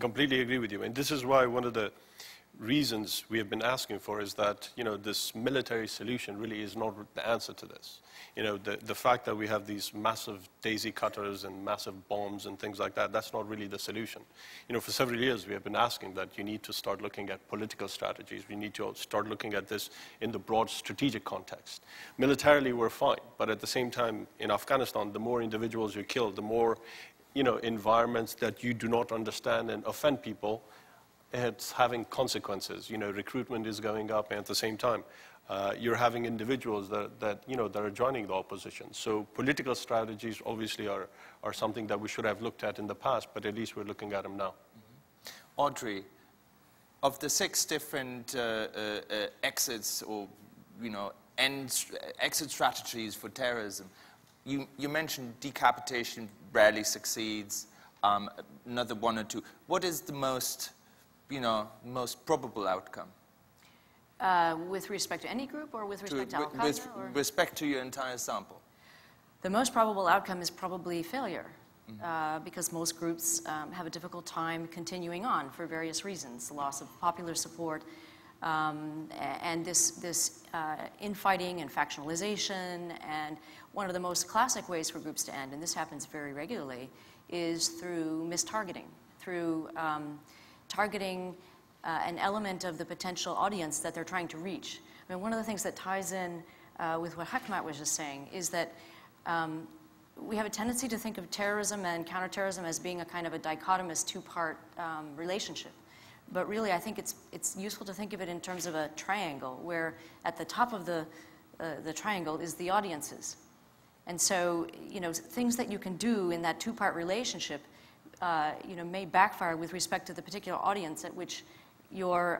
completely agree with you. And this is why one of the reasons we have been asking for is that, this military solution really is not the answer to this. The fact that we have these massive daisy cutters and massive bombs and things like that, that's not really the solution. For several years we have been asking that you need to start looking at political strategies. We need to start looking at this in the broad strategic context. Militarily we're fine, but at the same time in Afghanistan, the more individuals you kill, the more environments that you do not understand and offend people, it's having consequences. Recruitment is going up, and at the same time, you're having individuals that are joining the opposition. So political strategies obviously are something that we should have looked at in the past, but at least we're looking at them now. Audrey, of the 6 different exits or exit strategies for terrorism, you mentioned decapitation rarely succeeds, another 1 or 2. What is the most probable outcome? With respect to any group or with respect to Al-Qaeda? With respect to your entire sample. The most probable outcome is probably failure, because most groups have a difficult time continuing on for various reasons, the loss of popular support, and this infighting and factionalization. And one of the most classic ways for groups to end, and this happens very regularly, is through mistargeting, through targeting an element of the potential audience that they're trying to reach. I mean, one of the things that ties in with what Hekmat was just saying is that we have a tendency to think of terrorism and counterterrorism as being a kind of a dichotomous 2-part relationship. But really, I think it's useful to think of it in terms of a triangle, where at the top of the triangle is the audiences. And so, things that you can do in that 2-part relationship may backfire with respect to the particular audience at which your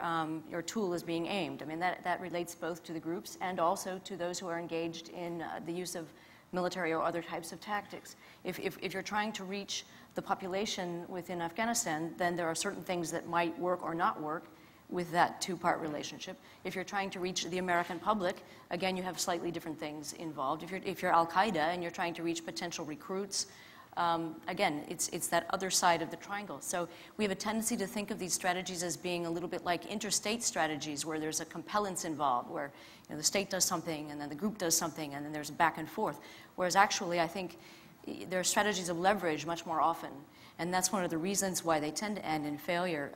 tool is being aimed. I mean, that relates both to the groups and also to those who are engaged in the use of military or other types of tactics. If you're trying to reach the population within Afghanistan, then there are certain things that might work or not work with that 2-part relationship. If you're trying to reach the American public, again, you have slightly different things involved. If you're Al-Qaeda and you're trying to reach potential recruits, again, it's that other side of the triangle. So we have a tendency to think of these strategies as being a little bit like interstate strategies, where there's a compellence involved, where the state does something and then the group does something and then there's back and forth. Whereas actually, I think there are strategies of leverage much more often, and that's one of the reasons why they tend to end in failure.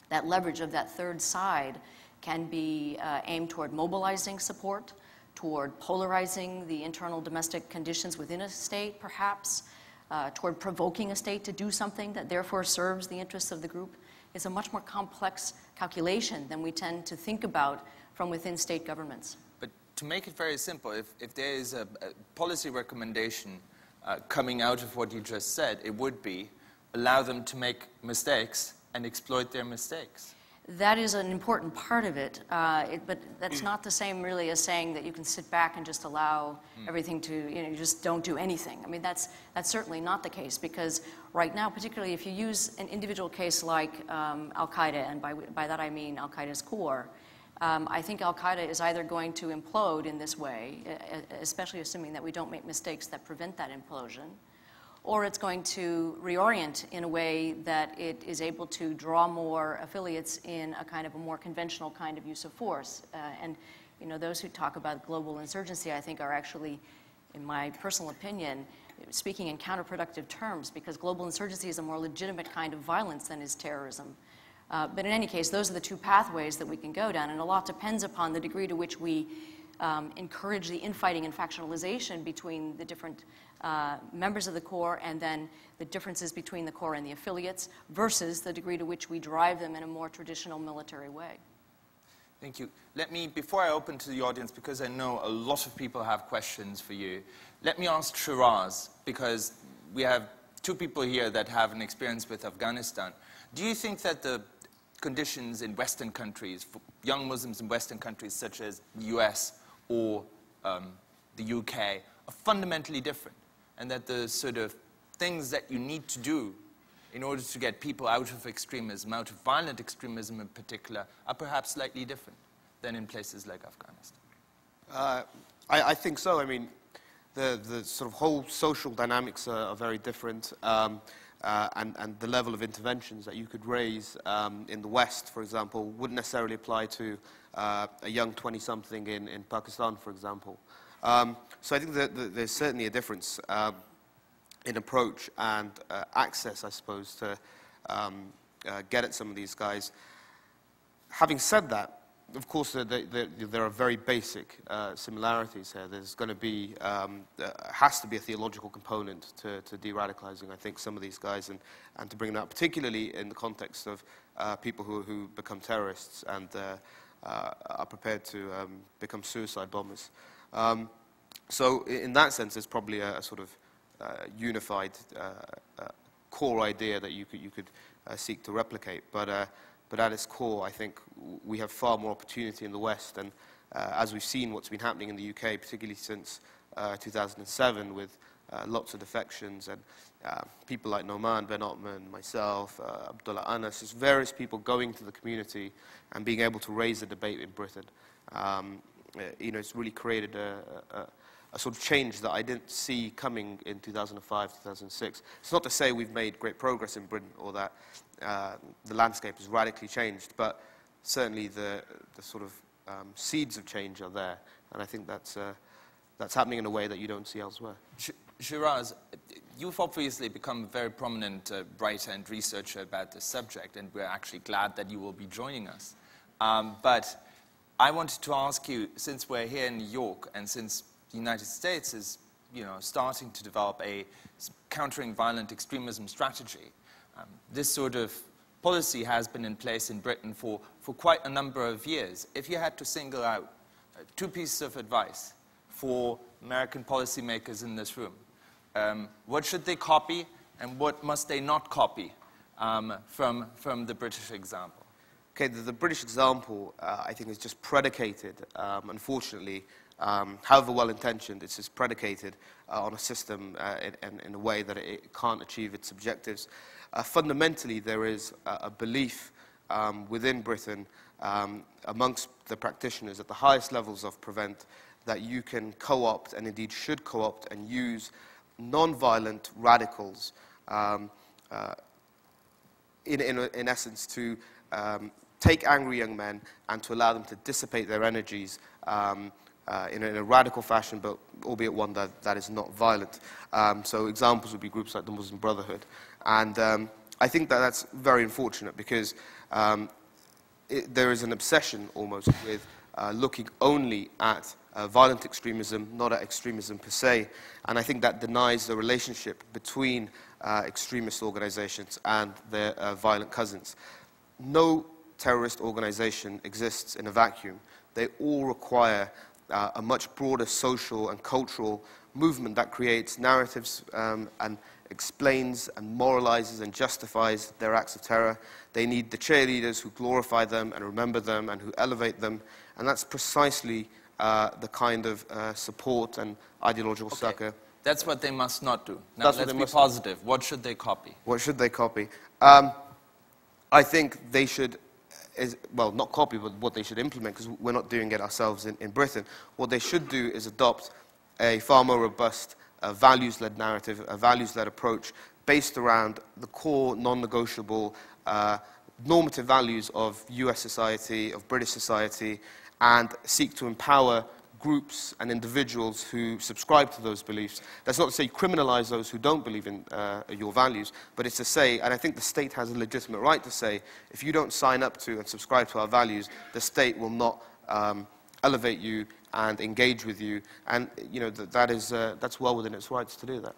That leverage of that third side can be aimed toward mobilizing support, toward polarizing the internal domestic conditions within a state, perhaps, toward provoking a state to do something that therefore serves the interests of the group. It's a much more complex calculation than we tend to think about from within state governments. But to make it very simple, if there is a policy recommendation coming out of what you just said, it would be allow them to make mistakes and exploit their mistakes. That is an important part of it, but that's not the same really as saying that you can sit back and just allow everything to, you just don't do anything. I mean, that's certainly not the case, because right now, particularly if you use an individual case like Al-Qaeda, and by that I mean Al-Qaeda's core, I think Al-Qaeda is either going to implode in this way, especially assuming that we don't make mistakes that prevent that implosion, or it's going to reorient in a way that it is able to draw more affiliates in a kind of a more conventional kind of use of force. And those who talk about global insurgency, I think, are actually, in my personal opinion, speaking in counterproductive terms, because global insurgency is a more legitimate kind of violence than is terrorism. But in any case, those are the 2 pathways that we can go down, and a lot depends upon the degree to which we encourage the infighting and factionalization between the different members of the core, and then the differences between the core and the affiliates, versus the degree to which we drive them in a more traditional military way. Thank you. Let me, before I open to the audience, because I know a lot of people have questions for you, let me ask Shiraz, because we have 2 people here that have an experience with Afghanistan. Do you think that the conditions in Western countries, for young Muslims in Western countries such as the US or the UK, are fundamentally different, and that the sort of things that you need to do in order to get people out of extremism, out of violent extremism in particular, are perhaps slightly different than in places like Afghanistan? I think so. I mean, the sort of whole social dynamics are very different. and the level of interventions that you could raise in the West, for example, wouldn't necessarily apply to a young 20-something in Pakistan, for example. So I think that there's certainly a difference in approach and access, I suppose, to get at some of these guys. Having said that, of course, there are very basic similarities here. There's going to be, has to be a theological component to de-radicalizing, I think, some of these guys, and to bring them out, particularly in the context of people who become terrorists and are prepared to become suicide bombers. So in that sense, there's probably a sort of unified core idea that you could seek to replicate. But at its core, I think we have far more opportunity in the West. And as we've seen what's been happening in the UK, particularly since 2007, with lots of defections and people like Noman Ben Othman, myself, Abdullah Anas, just various people going to the community and being able to raise a debate in Britain. You know, it's really created a sort of change that I didn't see coming in 2005, 2006. It's not to say we've made great progress in Britain or that the landscape has radically changed, but certainly the sort of seeds of change are there, and I think that's happening in a way that you don't see elsewhere. Shiraz, you've obviously become a very prominent writer and researcher about this subject, and we're actually glad that you will be joining us. But I wanted to ask you, since we're here in New York, and since the United States is, you know, starting to develop a countering violent extremism strategy, this sort of policy has been in place in Britain for quite a number of years. If you had to single out two pieces of advice for American policymakers in this room, what should they copy and what must they not copy from the British example? Okay, the British example, I think, is just predicated, unfortunately, however well-intentioned, it's just predicated on a system in a way that it can't achieve its objectives. Fundamentally, there is a belief within Britain amongst the practitioners at the highest levels of Prevent that you can co-opt, and indeed should co-opt, and use non-violent radicals in essence to take angry young men and to allow them to dissipate their energies in a radical fashion, but albeit one that is not violent. So examples would be groups like the Muslim Brotherhood. And I think that's very unfortunate because there is an obsession almost with looking only at violent extremism, not at extremism per se. And I think that denies the relationship between extremist organizations and their violent cousins. No terrorist organization exists in a vacuum. They all require a much broader social and cultural movement that creates narratives and explains and moralizes and justifies their acts of terror. They need the cheerleaders who glorify them and remember them and who elevate them. And that's precisely the kind of support and ideological succor. That's what they must not do. Now, let's be positive. What should they copy? What should they copy? I think they should, well, not copy, but what they should implement, because we're not doing it ourselves in Britain. What they should do is adopt a far more robust values-led narrative, a values-led approach based around the core, non-negotiable, normative values of US society, of British society, and seek to empower groups and individuals who subscribe to those beliefs. That's not to say criminalize those who don't believe in your values, but it's to say, and I think the state has a legitimate right to say, if you don't sign up to and subscribe to our values, the state will not elevate you and engage with you, and you know that's well within its rights to do that.